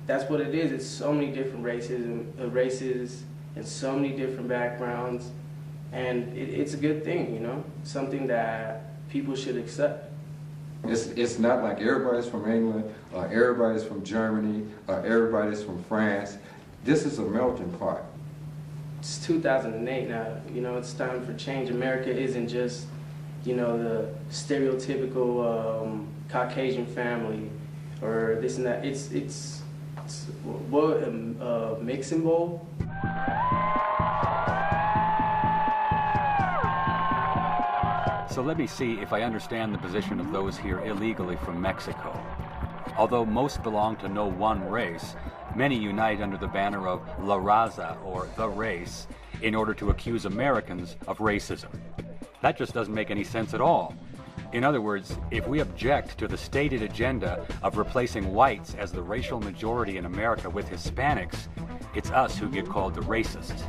that's what it is. It's so many different races and so many different backgrounds, and it's a good thing, you know, something that people should accept. It's not like everybody's from England, or everybody's from Germany, or everybody's from France. This is a melting pot. It's 2008 now, you know, it's time for change. America isn't just, you know, the stereotypical Caucasian family or this and that. It's what, a mixing bowl? So let me see if I understand the position of those here illegally from Mexico. Although most belong to no one race, many unite under the banner of La Raza, or the race, in order to accuse Americans of racism. That just doesn't make any sense at all. In other words, if we object to the stated agenda of replacing whites as the racial majority in America with Hispanics, it's us who get called the racists,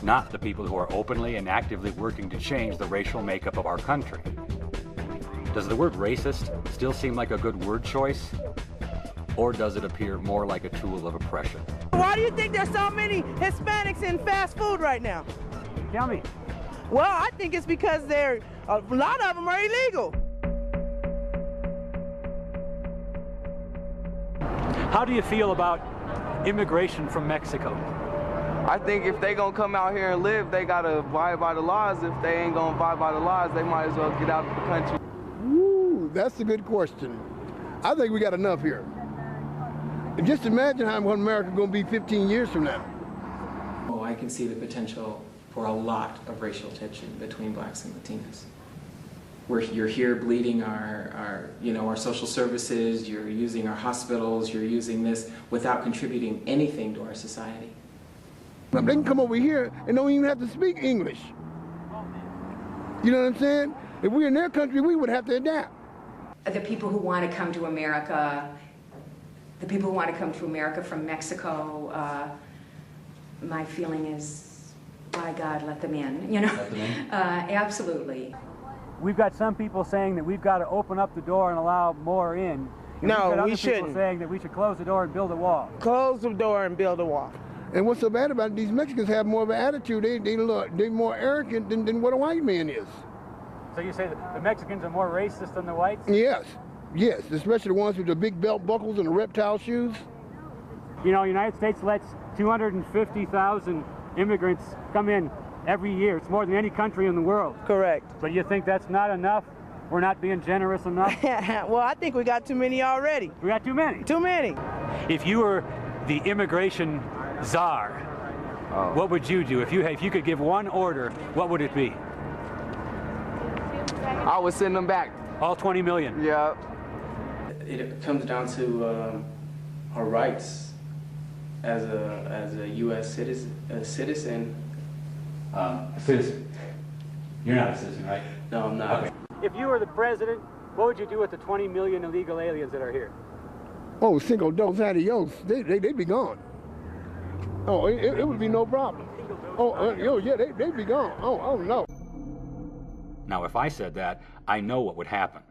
not the people who are openly and actively working to change the racial makeup of our country. Does the word racist still seem like a good word choice? Or does it appear more like a tool of oppression? Why do you think there's so many Hispanics in fast food right now? Tell me. Well, I think it's because a lot of them are illegal. How do you feel about immigration from Mexico? I think if they gonna come out here and live, they gotta abide by the laws. If they ain't gonna abide by the laws, they might as well get out of the country. Ooh, that's a good question. I think we got enough here. And just imagine how America gonna be 15 years from now. Oh, I can see the potential for a lot of racial tension between blacks and Latinos. You're here bleeding our social services, you're using our hospitals, you're using this without contributing anything to our society. They can come over here and don't even have to speak English. You know what I'm saying? If we're in their country, we would have to adapt. The people who want to come to America, from Mexico, my feeling is, by God, let them in, you know? Let them in? Absolutely. We've got some people saying that we've got to open up the door and allow more in. And No, we people shouldn't. Saying that we should close the door and build a wall. Close the door and build a wall. And what's so bad about it, these Mexicans have more of an attitude. They're more arrogant than what a white man is. So you say that the Mexicans are more racist than the whites? Yes, especially the ones with the big belt buckles and the reptile shoes. You know, the United States lets 250,000 immigrants come in every year. It's more than any country in the world. Correct. But you think that's not enough? We're not being generous enough? Well, I think we got too many already. We got too many? Too many. If you were the immigration czar, what would you do? If you could give one order, what would it be? I would send them back. All 20 million? Yeah. It comes down to our rights as a U.S. citizen. A citizen. You're not a citizen, right? No, I'm not. Okay. If you were the president, what would you do with the 20 million illegal aliens that are here? Oh, cinco dos adios, they'd be gone. Oh, it would be no problem. They'd be gone. Oh, no. Now, if I said that, I know what would happen.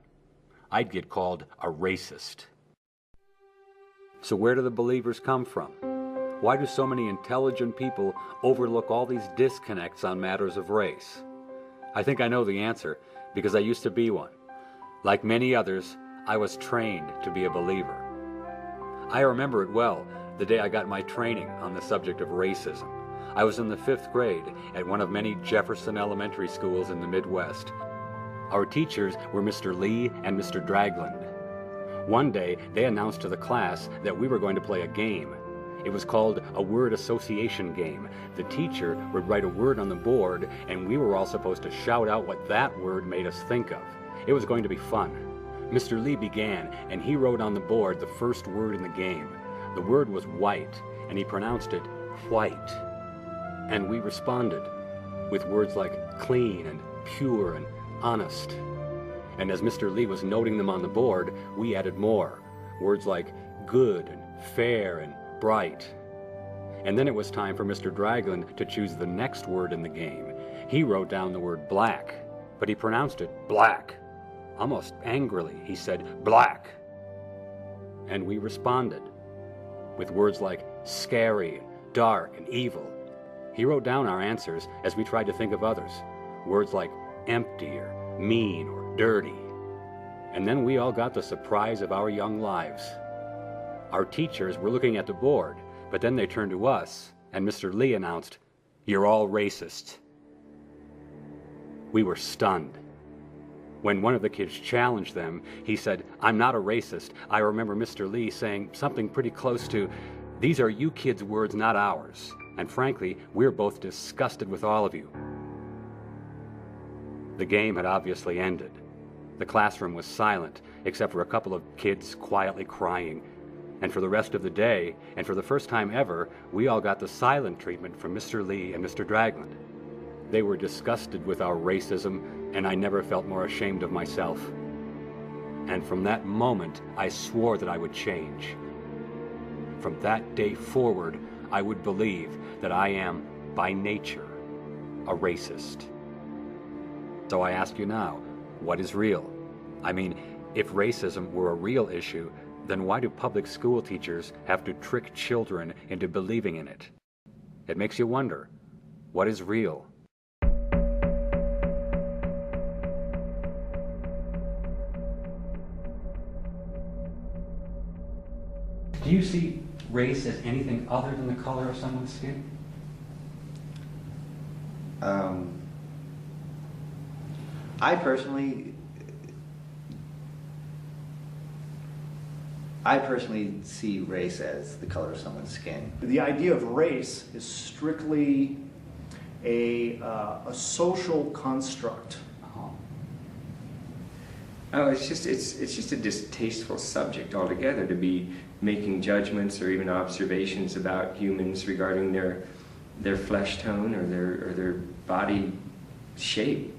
I'd get called a racist. So where do the believers come from? Why do so many intelligent people overlook all these disconnects on matters of race? I think I know the answer, because I used to be one. Like many others, I was trained to be a believer. I remember it well, the day I got my training on the subject of racism. I was in the 5th grade at one of many Jefferson elementary schools in the Midwest. Our teachers were Mr. Lee and Mr. Dragland. One day, they announced to the class that we were going to play a game. It was called a word association game. The teacher would write a word on the board, and we were all supposed to shout out what that word made us think of. It was going to be fun. Mr. Lee began, and he wrote on the board the first word in the game. The word was white, and he pronounced it white. And we responded with words like clean and pure and honest. And as Mr. Lee was noting them on the board, we added more. Words like good and fair and bright. And then it was time for Mr. Dragland to choose the next word in the game. He wrote down the word black, but he pronounced it black. Almost angrily, he said black. And we responded. with words like scary, dark, and evil. He wrote down our answers as we tried to think of others, words like empty or mean or dirty. And then we all got the surprise of our young lives. Our teachers were looking at the board, but then they turned to us, and Mr. Lee announced, "You're all racist." We were stunned. When one of the kids challenged them, he said, "I'm not a racist." I remember Mr. Lee saying something pretty close to, "These are you kids' words, not ours. And frankly, we're both disgusted with all of you." The game had obviously ended. The classroom was silent, except for a couple of kids quietly crying. And for the rest of the day, and for the first time ever, we all got the silent treatment from Mr. Lee and Mr. Dragland. They were disgusted with our racism, and I never felt more ashamed of myself. And from that moment, I swore that I would change. From that day forward, I would believe that I am, by nature, a racist. So I ask you now, what is real? I mean, if racism were a real issue, then why do public school teachers have to trick children into believing in it? It makes you wonder, what is real? Do you see race as anything other than the color of someone's skin? I personally see race as the color of someone's skin. The idea of race is strictly a social construct. Oh, it's just a distasteful subject altogether to be making judgments or even observations about humans regarding their flesh tone or their body shape.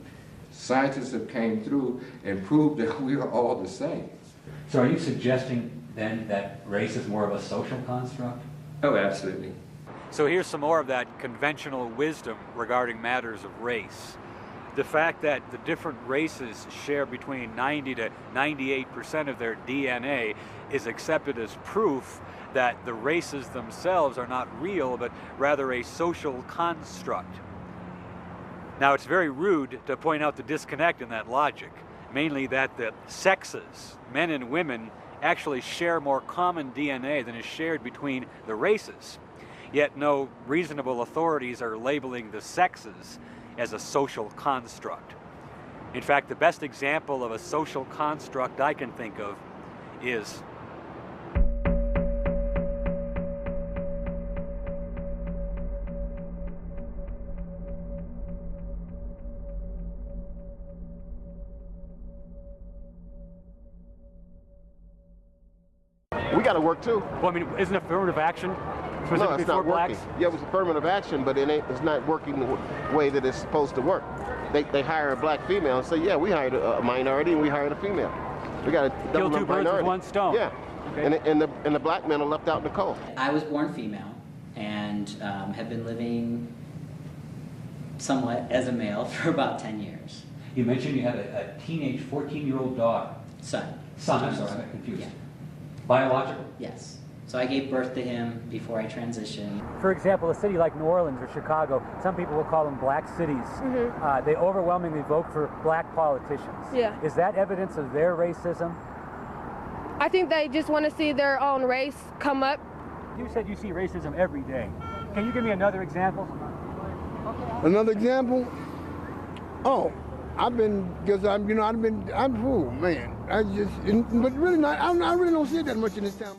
Scientists have came through and proved that we are all the same. So are you suggesting then that race is more of a social construct? Oh, absolutely. So here's some more of that conventional wisdom regarding matters of race. The fact that the different races share between 90 to 98% of their DNA is accepted as proof that the races themselves are not real, but rather a social construct. Now, it's very rude to point out the disconnect in that logic, mainly that the sexes, men and women, actually share more common DNA than is shared between the races. Yet no reasonable authorities are labeling the sexes as a social construct. In fact, the best example of a social construct I can think of is We got to work too. Well, I mean, isn't affirmative action No, specifically it's not for blacks? working. Yeah, it was affirmative action, but it's not working the way that it's supposed to work. They hire a black female and say, yeah, we hired a minority and we hired a female. We got to Kill two birds with one stone. Yeah, okay. and the black men are left out in the cold. I was born female and have been living somewhat as a male for about 10 years. You mentioned you had a teenage 14-year-old daughter. Son, I'm sorry, I'm confused. Yeah. Biological? Yes. So I gave birth to him before I transitioned. For example, a city like New Orleans or Chicago, some people will call them black cities. Mm-hmm. They overwhelmingly vote for black politicians. Yeah. Is that evidence of their racism? I think they just want to see their own race come up. You said you see racism every day. Can you give me another example? Another example? Oh, I'm fool, man. But really not. I really don't see it that much in this town.